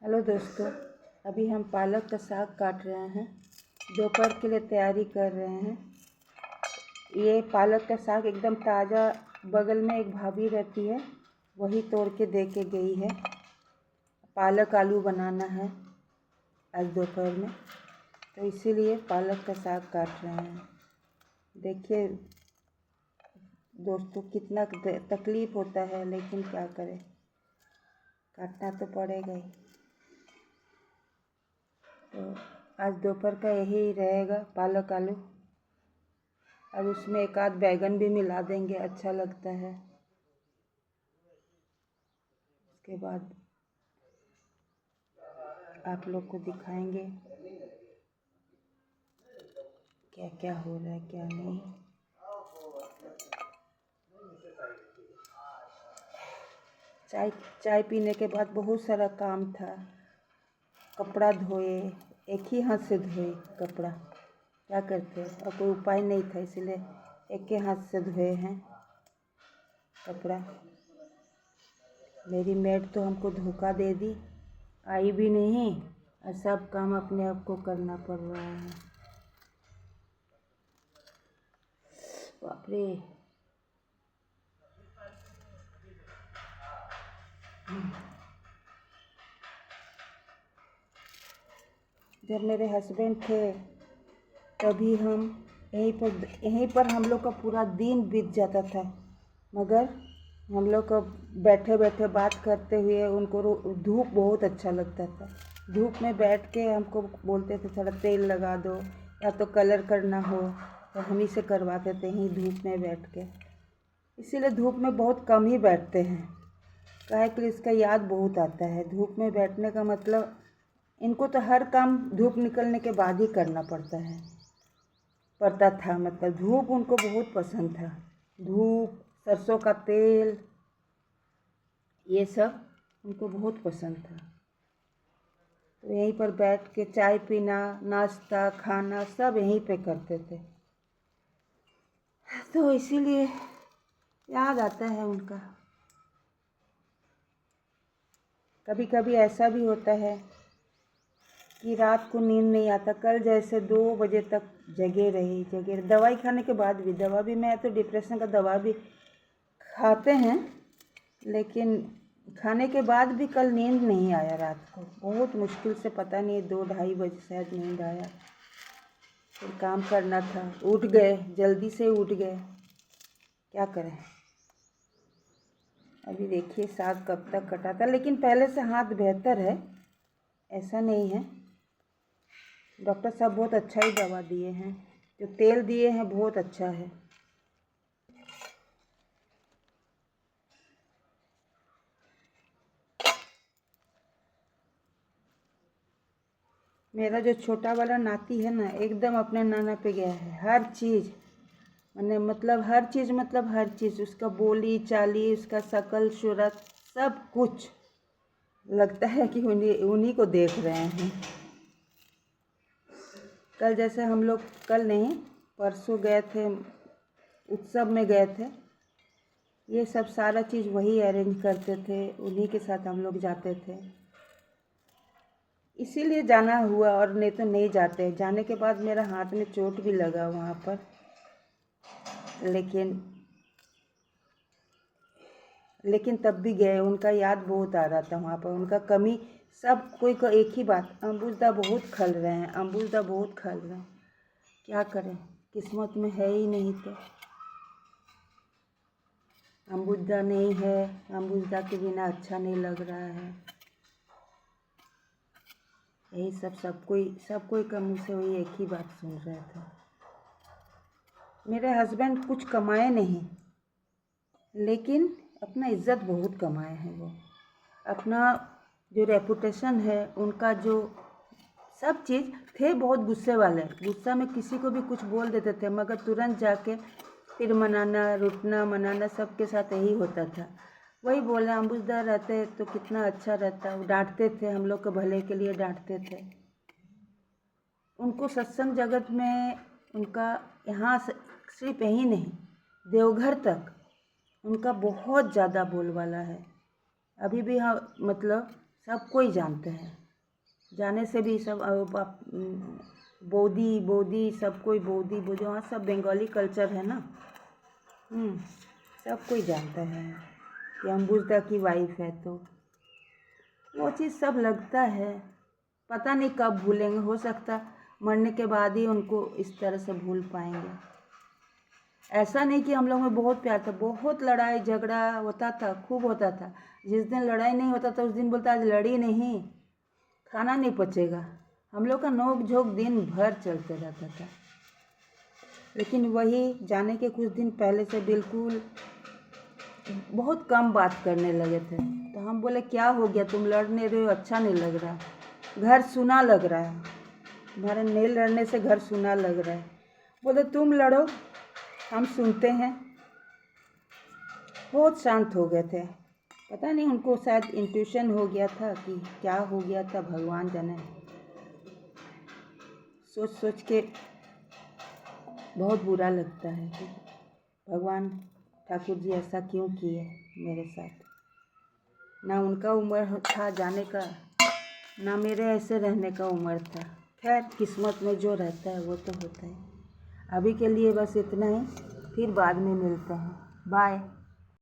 Hello दोस्तों, अभी हम पालक का साग काट रहे हैं। दोपहर के लिए तैयारी कर रहे हैं। ये पालक का साग एकदम ताज़ा, बगल में एक भाभी रहती है, वही तोड़ के दे के गई है। पालक आलू बनाना है आज दोपहर में, तो इसीलिए पालक का साग काट रहे हैं। देखिए दोस्तों, कितना तकलीफ़ होता है, लेकिन क्या करें, काटना तो पड़ेगा ही। तो आज दोपहर का यही रहेगा, पालक आलू, और उसमें एक आध बैगन भी मिला देंगे, अच्छा लगता है। उसके बाद आप लोग को दिखाएंगे क्या क्या हो रहा है, क्या नहीं। चाय पीने के बाद बहुत सारा काम था। कपड़ा धोए, एक ही हाथ से धोए कपड़ा, क्या करते, और कोई उपाय नहीं था, इसलिए एक ही हाथ से धोए हैं कपड़ा। मेरी मेड तो हमको धोखा दे दी, आई भी नहीं, और सब काम अपने आप को करना पड़ रहा है। बाप रे। जब मेरे हस्बैंड थे तभी हम यहीं पर हम लोग का पूरा दिन बीत जाता था, मगर हम लोग को बैठे बैठे बात करते हुए उनको धूप बहुत अच्छा लगता था। धूप में बैठ के हमको बोलते थे थोड़ा तेल लगा दो, या तो कलर करना हो तो हम ही से करवाते थे यहीं धूप में बैठ के। इसीलिए धूप में बहुत कम ही बैठते हैं, काहे कि इसका याद बहुत आता है। धूप में बैठने का मतलब, इनको तो हर काम धूप निकलने के बाद ही करना पड़ता था, मतलब धूप उनको बहुत पसंद था। धूप, सरसों का तेल, ये सब उनको बहुत पसंद था। तो यहीं पर बैठ के चाय पीना, नाश्ता, खाना सब यहीं पे करते थे, तो इसीलिए याद आता है उनका। कभी कभी ऐसा भी होता है कि रात को नींद नहीं आता। कल जैसे 2 बजे तक जगे रही, दवाई खाने के बाद भी, दवा भी, मैं तो डिप्रेशन का दवा भी खाते हैं, लेकिन खाने के बाद भी कल नींद नहीं आया रात को। बहुत मुश्किल से, पता नहीं 2-2:30 बजे शायद नींद आया। फिर काम करना था, उठ गए, जल्दी से उठ गए, क्या करें। अभी देखिए साग कब तक कटाता, लेकिन पहले से हाथ बेहतर है, ऐसा नहीं है। डॉक्टर साहब बहुत अच्छा ही दवा दिए हैं, जो तेल दिए हैं बहुत अच्छा है। मेरा जो छोटा वाला नाती है ना, एकदम अपने नाना पे गया है। हर चीज़ मतलब हर चीज़, उसका बोली चाली, उसका शकल सूरत, सब कुछ लगता है कि उन्हीं को देख रहे हैं। कल जैसे हम लोग, कल नहीं परसों गए थे, उत्सव में गए थे, ये सब सारा चीज़ वही अरेंज करते थे, उन्हीं के साथ हम लोग जाते थे, इसीलिए जाना हुआ, और नहीं तो नहीं जाते। जाने के बाद मेरा हाथ में चोट भी लगा वहाँ पर, लेकिन तब भी गए। उनका याद बहुत आ रहा था वहाँ पर, उनका कमी। सब कोई को एक ही बात, अम्बुजदा बहुत खल रहे हैं, अम्बुजदा बहुत खल रहे हैं, क्या करें, किस्मत में है ही नहीं। तो अम्बुजदा नहीं है, अम्बुजदा के बिना अच्छा नहीं लग रहा है। यही सब कोई का मुँह से वही एक ही बात सुन रहे थे। मेरे हस्बैंड कुछ कमाए नहीं, लेकिन अपना इज़्ज़त बहुत कमाए हैं वो। अपना जो रेपुटेशन है उनका, जो सब चीज़ थे, बहुत गुस्से वाले, गुस्सा में किसी को भी कुछ बोल देते थे, मगर तुरंत जाके फिर मनाना, रुठना मनाना, सबके साथ यही होता था। वही बोले, अम्बुजदा रहते तो कितना अच्छा रहता। वो डांटते थे, हम लोग के भले के लिए डांटते थे। उनको सत्संग जगत में, उनका यहाँ सिर्फ यही नहीं, देवघर तक उनका बहुत ज़्यादा बोलबाला है। अभी भी हाँ, मतलब सब कोई जानते हैं, जाने से भी सब बोदी सब कोई बोदी वहाँ सब बंगाली कल्चर है ना। सब कोई जानता है कि अंबुजा की वाइफ है, तो वो चीज़ सब लगता है। पता नहीं कब भूलेंगे, हो सकता मरने के बाद ही उनको इस तरह से भूल पाएंगे। ऐसा नहीं कि हम लोग में बहुत प्यार था, बहुत लड़ाई झगड़ा होता था, खूब होता था। जिस दिन लड़ाई नहीं होता था उस दिन बोलता आज लड़ी नहीं, खाना नहीं पचेगा। हम लोग का नोक झोंक दिन भर चलते रहता था। लेकिन वही जाने के कुछ दिन पहले से बिल्कुल बहुत कम बात करने लगे थे। तो हम बोले क्या हो गया, तुम लड़ नहीं रहे हो, अच्छा नहीं लग रहा, घर सुना लग रहा है, तुम्हारे नहीं लड़ने से घर सुना लग रहा है। बोले तुम लड़ो, हम सुनते हैं। बहुत शांत हो गए थे। पता नहीं उनको शायद इंट्यूशन हो गया था कि क्या हो गया था, भगवान जाने। सोच सोच के बहुत बुरा लगता है कि भगवान ठाकुर जी ऐसा क्यों किए मेरे साथ। ना उनका उम्र था जाने का, ना मेरे ऐसे रहने का उम्र था। खैर किस्मत में जो रहता है वो तो होता है। अभी के लिए बस इतना ही, फिर बाद में मिलते हैं। बाय।